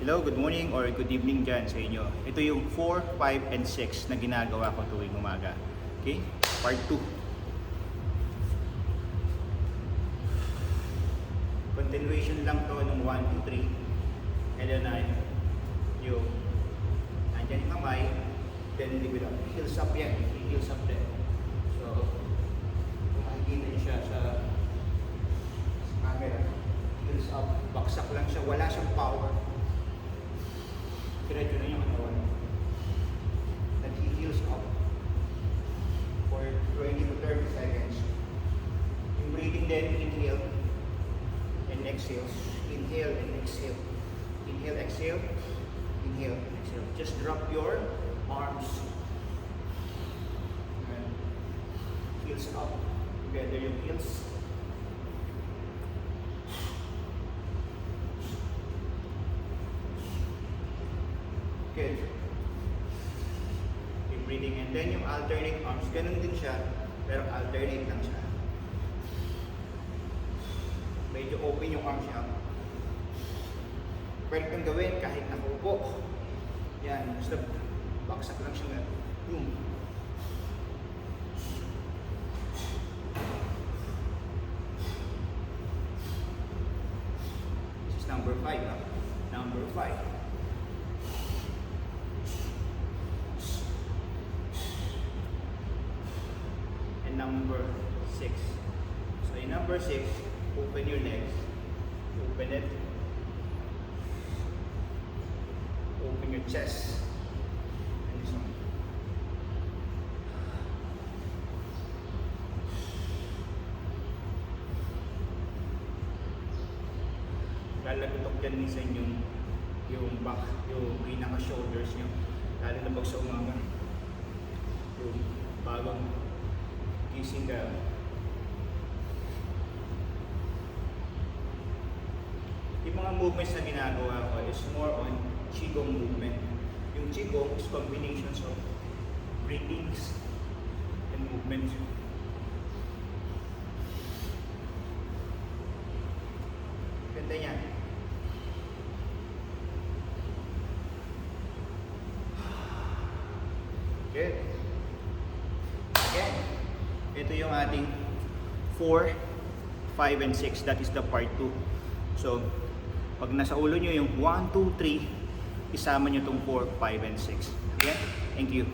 Hello, good morning or good evening dyan sa inyo. Ito yung 4, 5, and 6 na ginagawa ko tuwing umaga. Okay? Part 2. Continuation lang to ng 1, 2, 3. And then yung andyan yung kamay, then liquid up. Heels up yan. Heels up din. So, kung makikita niyo siya sa camera, heels up. Baksak lang siya. Wala siyang power. Diretso na yung katawan. Nag-heels up for 20 to 30 seconds. Yung breathing din, inhale and exhale. Inhale and exhale. Inhale, exhale. Inhale, exhale. Just drop your arms. And heels up. Together yung heels. Good. Keep breathing, and then yung alternate arms, ganun din siya, pero alternate lang siya. Medyo open yung arms niya. Pwede kang gawin kahit nakaupo. Yan, basta baksak lang siya. Boom. This is number 5. Number 5. Number 6. So in number 6, open your legs. Open it. Open your chest. And this one. Lalagutok dyan minsan yung back, yung pinaka-shoulders nyo. Lalo na pag sa umaga. Yung bagong gising ka. Yung mga movements na ginagawa ko is more on Qigong movement. Yung Qigong is combinations of breathings and movements. Ganda yan. Good. Again. Ito yung ating 4, 5, and 6. That is the part 2. So, pag nasa ulo nyo yung 1, 2, 3, isama nyo itong 4, 5, and 6. Okay? Thank you.